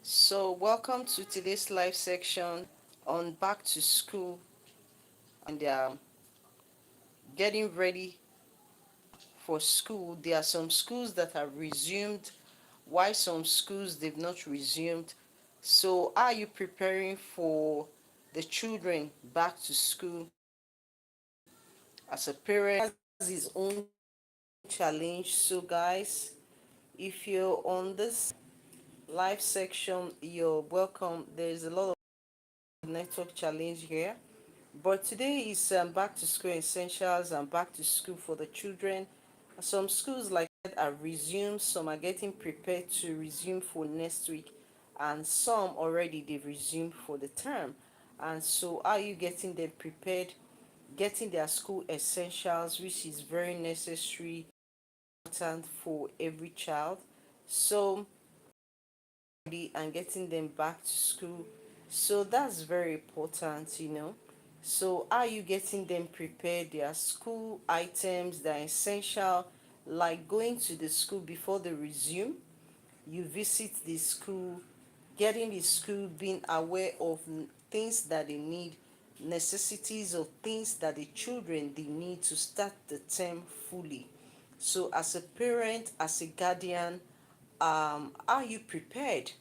So, welcome to today's live section on back to school and getting ready for school. There are some schools that have resumed, why some schools they've not resumed. So, are you preparing for the children back to school? As a parent, has his own challenge. So, guys, if you're on this live section, you're welcome. There's a lot of network challenge here. But today is back to school essentials and back to school for the children. Some schools, like I said, are resumed, some are getting prepared to resume for next week, and some already they've resumed for the term. And so, are you getting them prepared, getting their school essentials, which is very necessary, important for every child? So, and getting them back to school. So that's very important. So are you getting them prepared? Their school items, they're essential, like going to the school before they resume. You visit the school, getting the school, being aware of things that they need, necessities of things that the children they need to start the term fully. So as a parent, as a guardian, are you prepared?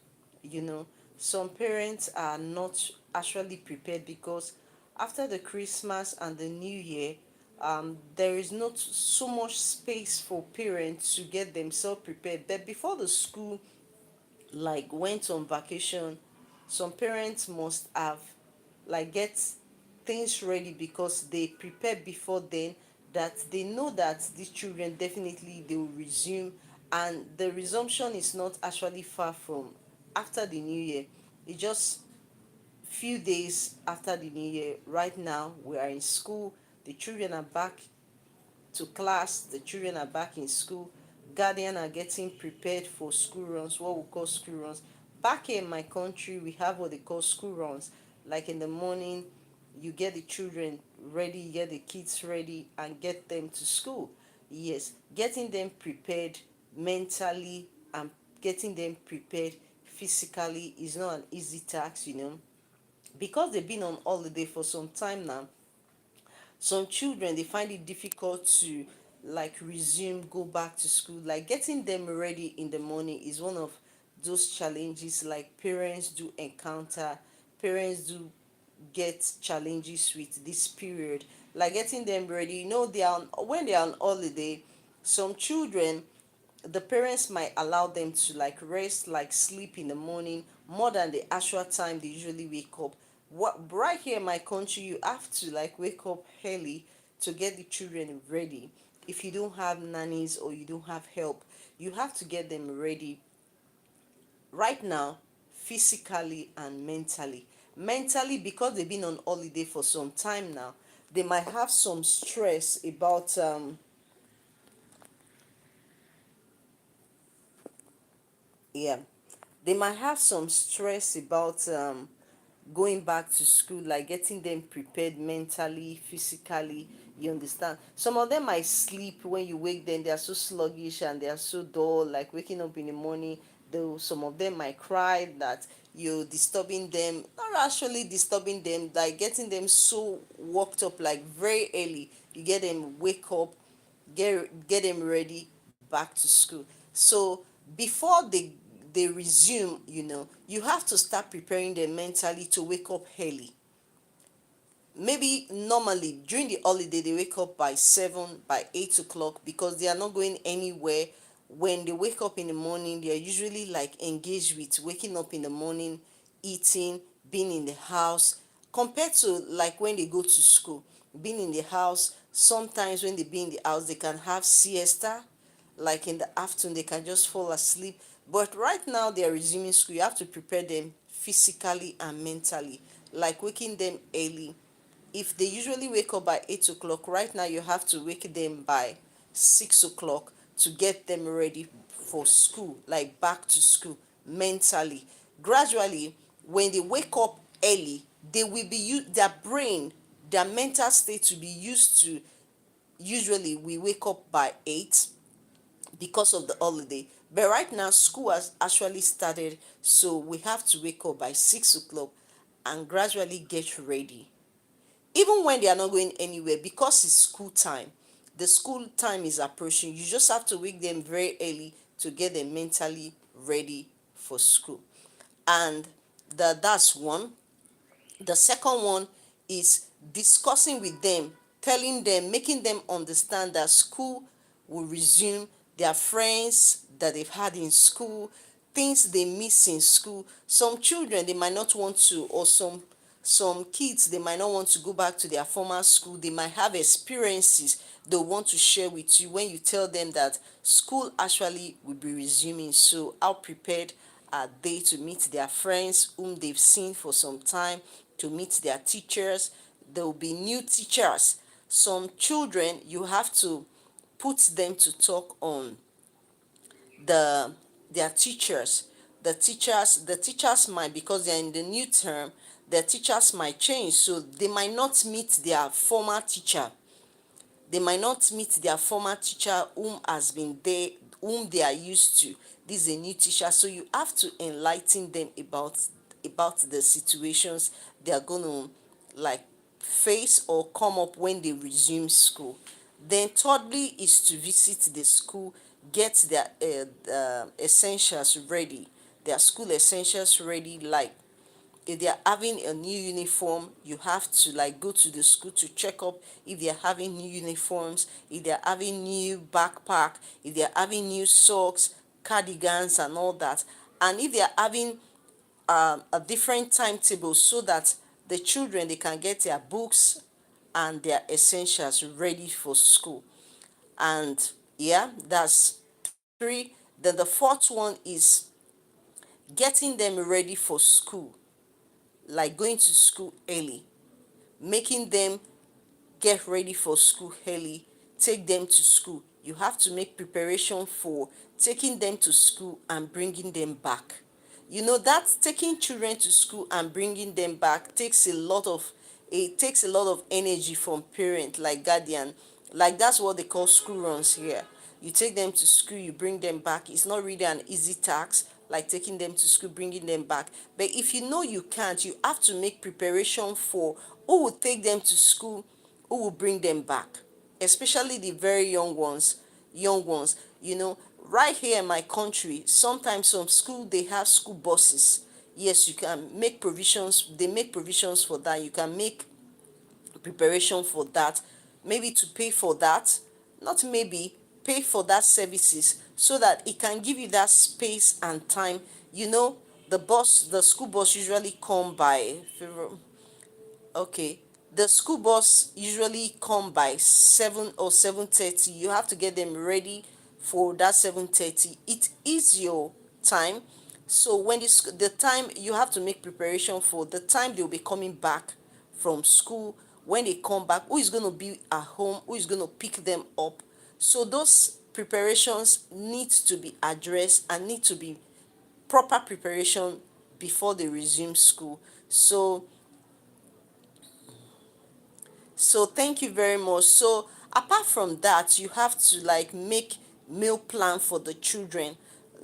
you know some parents are not actually prepared because after the Christmas and the New Year, there is not so much space for parents to get themselves prepared. But before the school like went on vacation, some parents must have like get things ready because they prepared before then, that they know that these children definitely they will resume, and the resumption is not actually far from after the New Year. It just few days after the New Year. Right now we are in school, the children are back to class, the children are back in school, guardian are getting prepared for school runs, what we call school runs. Back in my country, we have what they call school runs. Like in the morning, you get the children ready, you get the kids ready, and get them to school. Yes, getting them prepared mentally and getting them prepared physically is not an easy task. Because they've been on holiday for some time now. Some children they find it difficult to like resume, go back to school. Like getting them ready in the morning is one of those challenges like parents do encounter. Parents do get challenges with this period, like getting them ready. They are when they are on holiday, some children, the parents might allow them to like rest, like sleep in the morning more than the actual time they usually wake up. What right here in my country, you have to like wake up early to get the children ready. If you don't have nannies or you don't have help, you have to get them ready right now, physically and mentally. Mentally, because they've been on holiday for some time now, they might have some stress about yeah, they might have some stress about going back to school, like getting them prepared mentally, physically. You understand? Some of them might sleep when you wake them, they are so sluggish and they are so dull, like waking up in the morning. Though some of them might cry that you're disturbing them, not actually disturbing them, like getting them so worked up, like very early. You get them wake up, get them ready back to school. So before they resume, you have to start preparing them mentally to wake up early. Maybe normally during the holiday they wake up by 7, by 8 o'clock, because they are not going anywhere. When they wake up in the morning, they are usually like engaged with waking up in the morning, eating, being in the house, compared to like when they go to school. Being in the house, sometimes when they be in the house they can have siesta, like in the afternoon they can just fall asleep. But right now they are resuming school, you have to prepare them physically and mentally, like waking them early. If they usually wake up by 8 o'clock, right now you have to wake them by 6 o'clock to get them ready for school, like back to school mentally. Gradually, when they wake up early, they will be their brain, their mental state to be used to. Usually we wake up by 8 because of the holiday. But right now, school has actually started, so we have to wake up by 6 o'clock and gradually get ready. Even when they are not going anywhere, because it's school time, the school time is approaching. You just have to wake them very early to get them mentally ready for school. And that's one. The second one is discussing with them, telling them, making them understand that school will resume, their friends that they've had in school, things they miss in school. Some children, they might not want to, or some kids, they might not want to go back to their former school. They might have experiences they want to share with you when you tell them that school actually will be resuming. So how prepared are they to meet their friends whom they've seen for some time, to meet their teachers? There will be new teachers. Some children, you have to put them to talk on the their teachers. The teachers might, because they're in the new term, their teachers might change, so they might not meet their former teacher. They might not meet their former teacher whom has been there, whom they are used to. This is a new teacher, so you have to enlighten them about the situations they are going to like face or come up when they resume school. Then thirdly is to visit the school, get their essentials ready, their school essentials ready. Like if they are having a new uniform, you have to like go to the school to check up if they are having new uniforms, if they are having new backpack, if they are having new socks, cardigans and all that. And if they are having a different timetable, so that the children, they can get their books and their essentials ready for school. And yeah, that's three. Then the fourth one is getting them ready for school, like going to school early, making them get ready for school early, take them to school. You have to make preparation for taking them to school and bringing them back. You know that taking children to school and bringing them back takes a lot of, it takes a lot of energy from parent, like guardian. Like that's what they call school runs here. You take them to school, you bring them back. It's not really an easy task, like taking them to school, bringing them back. But if you know you can't, you have to make preparation for who will take them to school, who will bring them back, especially the very young ones. Right here in my country, sometimes some school, they have school buses. Yes, you can make provisions, they make provisions for that. You can make preparation for that, maybe to pay for that, not maybe, pay for that services, so that it can give you that space and time. The school bus usually come by, okay, the school bus usually come by 7 or 7:30. You have to get them ready for that 7:30. It is your time. So when the time, you have to make preparation for the time they'll be coming back from school. When they come back, who is going to be at home, who is going to pick them up? So those preparations need to be addressed and need to be proper preparation before they resume school. So thank you very much. So apart from that, you have to like make meal plan for the children,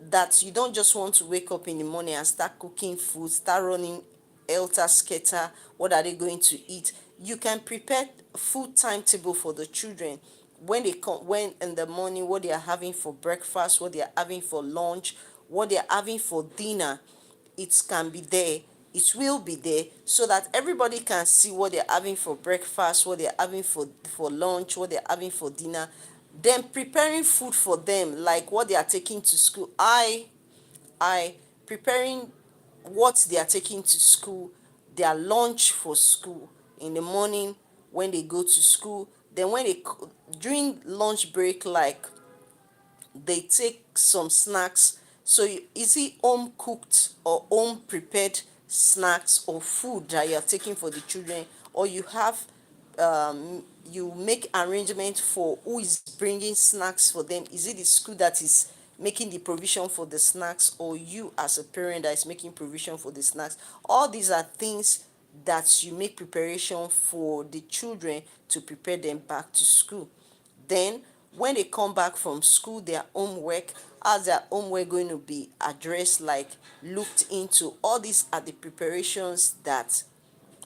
that you don't just want to wake up in the morning and start cooking food, start running helter skelter. What are they going to eat? You can prepare food timetable for the children. When they come, when in the morning, what they are having for breakfast, what they are having for lunch, what they are having for dinner. It can be there, it will be there, so that everybody can see what they're having for breakfast, what they're having for lunch, what they're having for dinner. Then preparing food for them, like what they are taking to school. I preparing what they are taking to school, their lunch for school in the morning when they go to school. Then when they during lunch break, like they take some snacks. So is it home cooked or home prepared snacks or food that you are taking for the children, or you make arrangement for who is bringing snacks for them? Is it the school that is making the provision for the snacks, or you as a parent that is making provision for the snacks? All these are things that you make preparation for the children to prepare them back to school. Then when they come back from school, their homework, how's their homework going to be addressed, like looked into. All these are the preparations that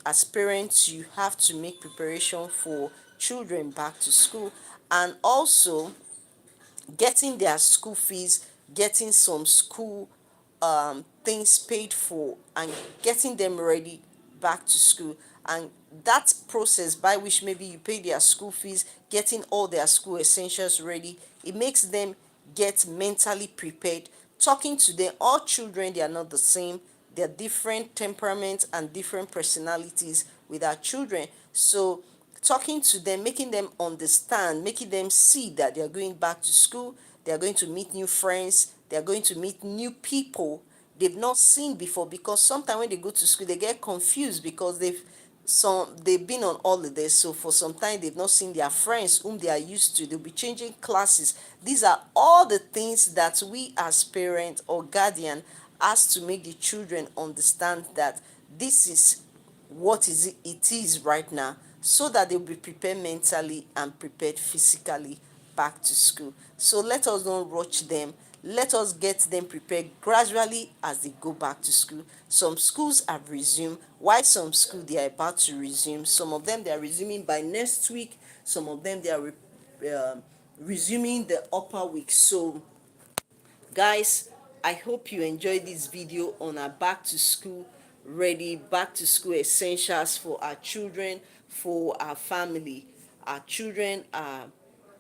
as parents you have to make preparation for children back to school. And also getting their school fees, getting some school things paid for, and getting them ready back to school. And that process by which maybe you pay their school fees, getting all their school essentials ready, it makes them get mentally prepared. Talking to them, all children, they are not the same. They're different temperaments and different personalities with our children. So talking to them, making them understand, making them see that they are going back to school, they are going to meet new friends, they are going to meet new people they've not seen before. Because sometimes when they go to school, they get confused because they've been on holidays, so for some time they've not seen their friends whom they are used to. They'll be changing classes. These are all the things that we as parents or guardian has to make the children understand that this is what it is right now, so that they'll be prepared mentally and prepared physically back to school. So let us not rush them. Let us get them prepared gradually as they go back to school. Some schools have resumed, while some schools they are about to resume. Some of them they are resuming by next week. Some of them they are resuming the upper week. So guys, I hope you enjoyed this video on our back to school ready, back to school essentials for our children, for our family. Our children are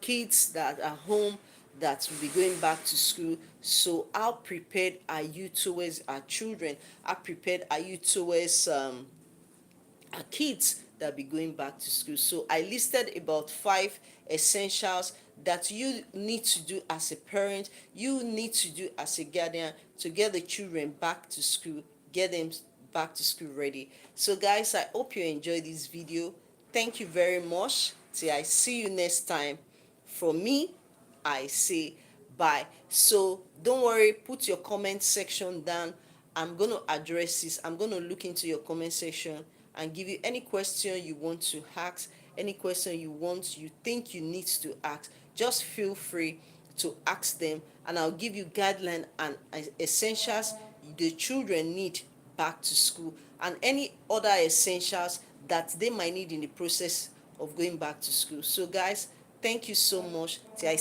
kids that are home, that will be going back to school. So how prepared are you towards our children? How prepared are you towards our kids that be going back to school? So I listed about 5 essentials that you need to do as a parent, you need to do as a guardian to get the children back to school, get them back to school ready. So guys, I hope you enjoyed this video. Thank you very much. Till I see you next time. From me, I say bye. So don't worry, put your comment section down. I'm going to address this. I'm going to look into your comment section and give you any question you want to ask, any question you think you need to ask. Just feel free to ask them, and I'll give you guidelines and essentials the children need back to school, and any other essentials that they might need in the process of going back to school. So guys, thank you so much. Till I